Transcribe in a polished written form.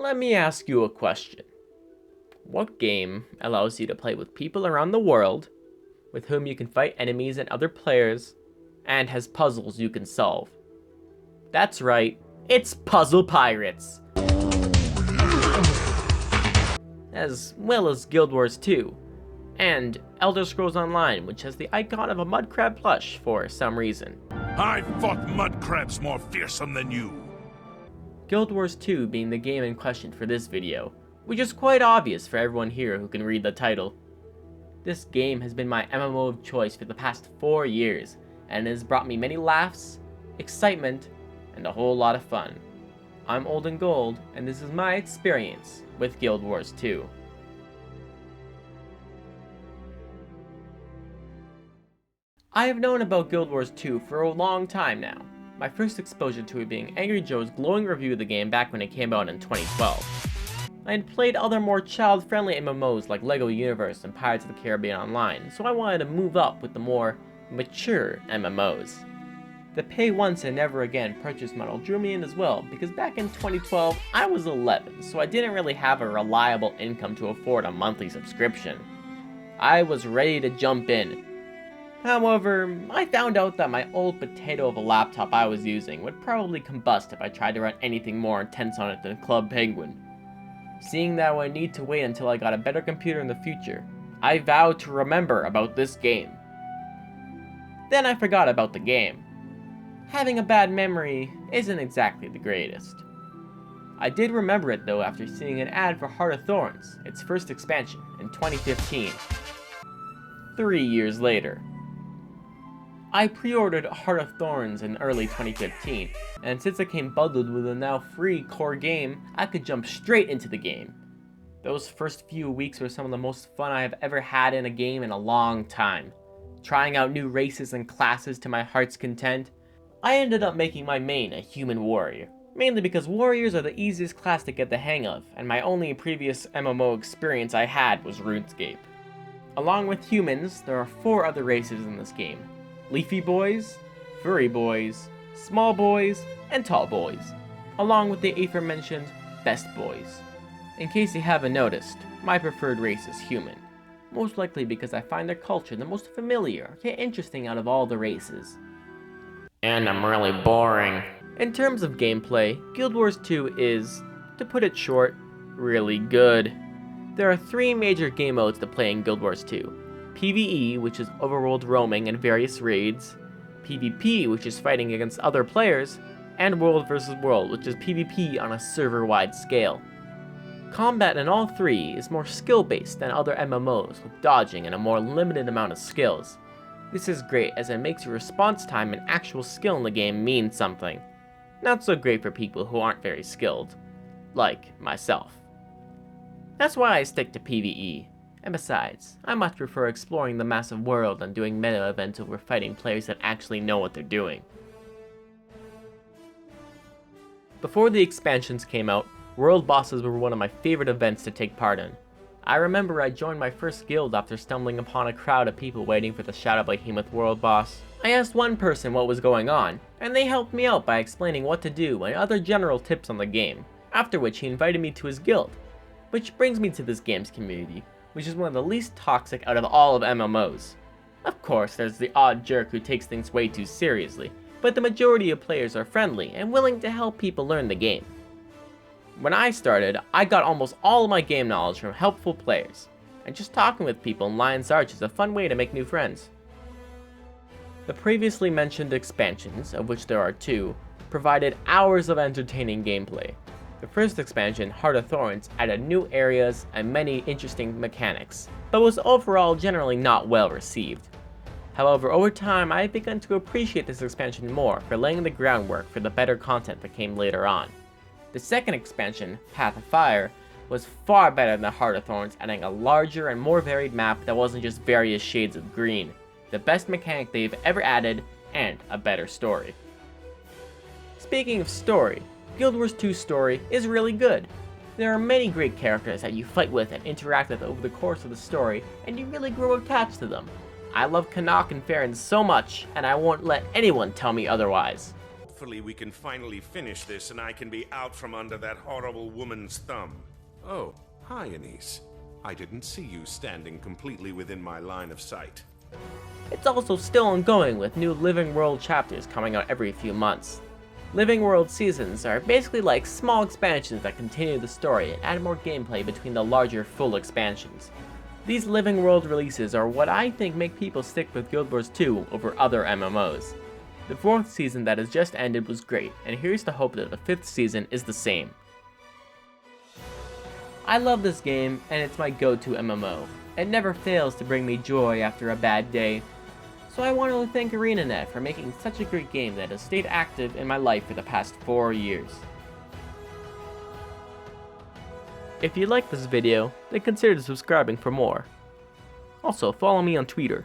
Let me ask you a question. What game allows you to play with people around the world, with whom you can fight enemies and other players, and has puzzles you can solve? That's right, it's Puzzle Pirates! As well as Guild Wars 2, and Elder Scrolls Online, which has the icon of a mud crab plush for some reason. I fought mud crabs more fearsome than you. Guild Wars 2 being the game in question for this video, which is quite obvious for everyone here who can read the title. This game has been my MMO of choice for the past 4 years, and it has brought me many laughs, excitement, and a whole lot of fun. I'm Old and Gold, and this is my experience with Guild Wars 2. I have known about Guild Wars 2 for a long time now. My first exposure to it being Angry Joe's glowing review of the game back when it came out in 2012. I had played other more child-friendly MMOs like LEGO Universe and Pirates of the Caribbean Online, so I wanted to move up with the more mature MMOs. The pay once and never again purchase model drew me in as well, because back in 2012 I was 11, so I didn't really have a reliable income to afford a monthly subscription. I was ready to jump in. However, I found out that my old potato of a laptop I was using would probably combust if I tried to run anything more intense on it than Club Penguin. Seeing that I would need to wait until I got a better computer in the future, I vowed to remember about this game. Then I forgot about the game. Having a bad memory isn't exactly the greatest. I did remember it though after seeing an ad for Heart of Thorns, its first expansion, in 2015. 3 years later. I pre-ordered Heart of Thorns in early 2015, and since it came bundled with a now free core game, I could jump straight into the game. Those first few weeks were some of the most fun I have ever had in a game in a long time. Trying out new races and classes to my heart's content, I ended up making my main a human warrior, mainly because warriors are the easiest class to get the hang of, and my only previous MMO experience I had was RuneScape. Along with humans, there are 4 other races in this game. Leafy boys, furry boys, small boys, and tall boys, along with the aforementioned best boys. In case you haven't noticed, my preferred race is human, most likely because I find their culture the most familiar yet interesting out of all the races. And I'm really boring. In terms of gameplay, Guild Wars 2 is, to put it short, really good. There are 3 major game modes to play in Guild Wars 2. PvE, which is overworld roaming and various raids, PvP, which is fighting against other players, and World vs. World, which is PvP on a server-wide scale. Combat in all 3 is more skill-based than other MMOs, with dodging and a more limited amount of skills. This is great as it makes your response time and actual skill in the game mean something. Not so great for people who aren't very skilled, like myself. That's why I stick to PvE. And besides, I much prefer exploring the massive world than doing meta events over fighting players that actually know what they're doing. Before the expansions came out, world bosses were one of my favorite events to take part in. I remember I joined my first guild after stumbling upon a crowd of people waiting for the Shadow Behemoth world boss. I asked one person what was going on, and they helped me out by explaining what to do and other general tips on the game, after which he invited me to his guild. Which brings me to this game's community, which is one of the least toxic out of all of MMOs. Of course, there's the odd jerk who takes things way too seriously, but the majority of players are friendly and willing to help people learn the game. When I started, I got almost all of my game knowledge from helpful players, and just talking with people in Lion's Arch is a fun way to make new friends. The previously mentioned expansions, of which there are 2, provided hours of entertaining gameplay. The first expansion, Heart of Thorns, added new areas and many interesting mechanics, but was overall generally not well received. However, over time I have begun to appreciate this expansion more for laying the groundwork for the better content that came later on. The second expansion, Path of Fire, was far better than Heart of Thorns, adding a larger and more varied map that wasn't just various shades of green, the best mechanic they've ever added, and a better story. Speaking of story, Guild Wars 2's story is really good. There are many great characters that you fight with and interact with over the course of the story, and you really grow attached to them. I love Canuck and Farron so much, and I won't let anyone tell me otherwise. Hopefully we can finally finish this and I can be out from under that horrible woman's thumb. Oh, hi, Anise. I didn't see you standing completely within my line of sight. It's also still ongoing with new Living World chapters coming out every few months. Living World seasons are basically like small expansions that continue the story and add more gameplay between the larger full expansions. These Living World releases are what I think make people stick with Guild Wars 2 over other MMOs. The 4th season that has just ended was great, and here's to hope that the 5th season is the same. I love this game, and it's my go-to MMO. It never fails to bring me joy after a bad day. So I want to thank ArenaNet for making such a great game that has stayed active in my life for the past 4 years. If you liked this video, then consider subscribing for more. Also, follow me on Twitter.